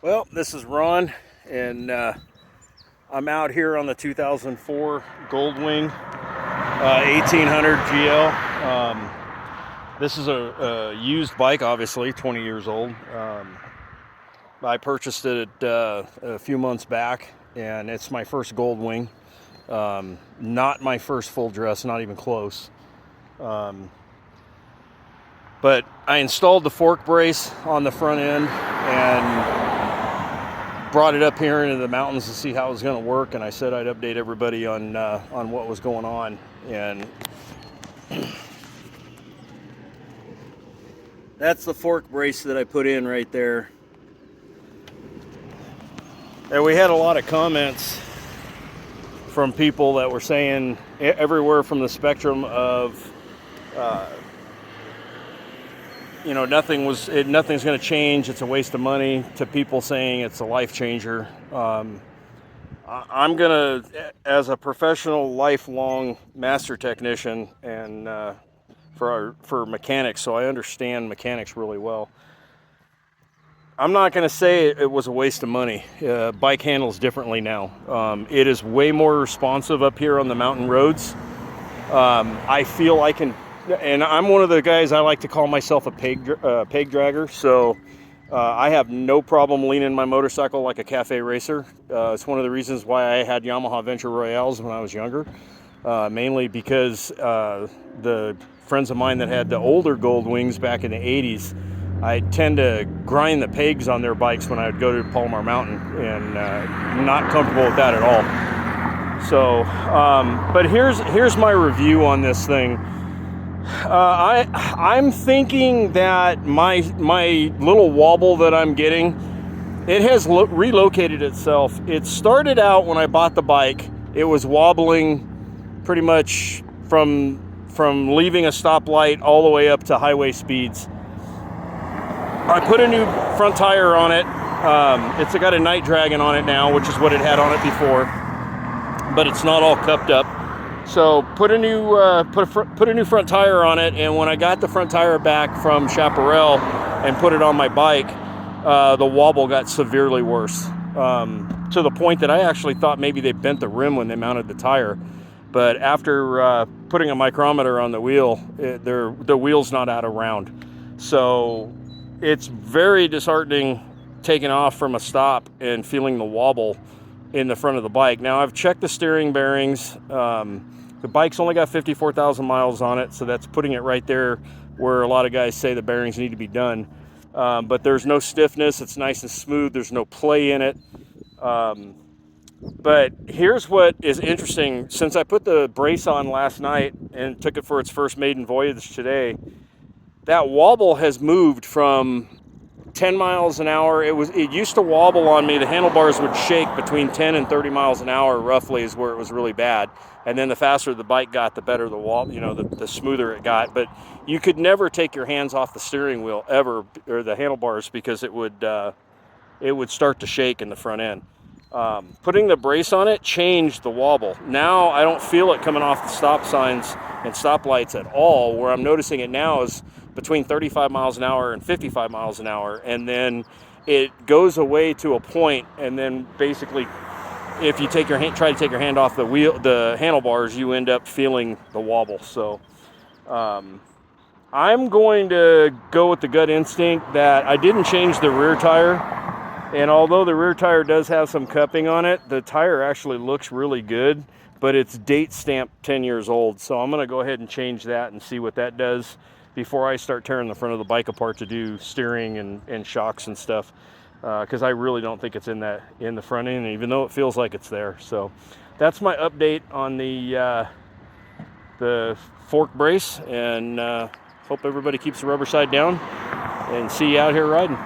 Well, this is Ron, and I'm out here on the 2004 Goldwing 1800 GL. This is a used bike, obviously, 20 years old. I purchased it a few months back, and it's my first Goldwing. Not my first full dress, not even close. But I installed the fork brace on the front end and brought it up here into the mountains to see how it was going to work, and I said I'd update everybody on what was going on. And that's the fork brace that I put in right there. And we had a lot of comments from people that were saying everywhere from the spectrum of nothing's going to change, it's a waste of money, to people saying it's a life changer. I'm going to, as a professional lifelong master technician and for mechanics, so I understand mechanics really well, I'm not going to say it was a waste of money. Bike handles differently now. It is way more responsive up here on the mountain roads. I feel I can. And I'm one of the guys, I like to call myself a peg dragger, so I have no problem leaning my motorcycle like a cafe racer. It's one of the reasons why I had Yamaha Venture Royales when I was younger, mainly because the friends of mine that had the older Goldwings back in the 80s, I tend to grind the pegs on their bikes when I would go to Palomar Mountain, and not comfortable with that at all. So, but here's my review on this thing. I'm thinking that my little wobble that I'm getting, it has relocated itself. It started out when I bought the bike, it was wobbling pretty much from leaving a stoplight all the way up to highway speeds. I put a new front tire on it. It's got a Night Dragon on it now, which is what it had on it before, but it's not all cupped up. So put a new front tire on it, and when I got the front tire back from Chaparral and put it on my bike, the wobble got severely worse, to the point that I actually thought maybe they bent the rim when they mounted the tire. But after putting a micrometer on the wheel, the wheel's not out of round. So it's very disheartening taking off from a stop and feeling the wobble in the front of the bike. Now, I've checked the steering bearings. The bike's only got 54,000 miles on it, so that's putting it right there where a lot of guys say the bearings need to be done. But there's no stiffness. It's nice and smooth. There's no play in it. But here's what is interesting. Since I put the brace on last night and took it for its first maiden voyage today, that wobble has moved from 10 miles an hour. It used to wobble on me. The handlebars would shake between 10 and 30 miles an hour, roughly, is where it was really bad. And then the faster the bike got, the better the wobble, the smoother it got. But you could never take your hands off the steering wheel ever, or the handlebars, because it would start to shake in the front end. Putting the brace on it changed the wobble. Now I don't feel it coming off the stop signs and stoplights at all. Where I'm noticing it now is between 35 miles an hour and 55 miles an hour, and then it goes away to a point, and then basically if you try to take your hand off the handlebars, you end up feeling the wobble. So I'm going to go with the gut instinct that I didn't change the rear tire, and although the rear tire does have some cupping on it, the tire actually looks really good, but it's date stamped 10 years old. So I'm going to go ahead and change that and see what that does before I start tearing the front of the bike apart to do steering and shocks and stuff, because I really don't think it's in the front end, even though it feels like it's there. So that's my update on the fork brace, and hope everybody keeps the rubber side down, and see you out here riding.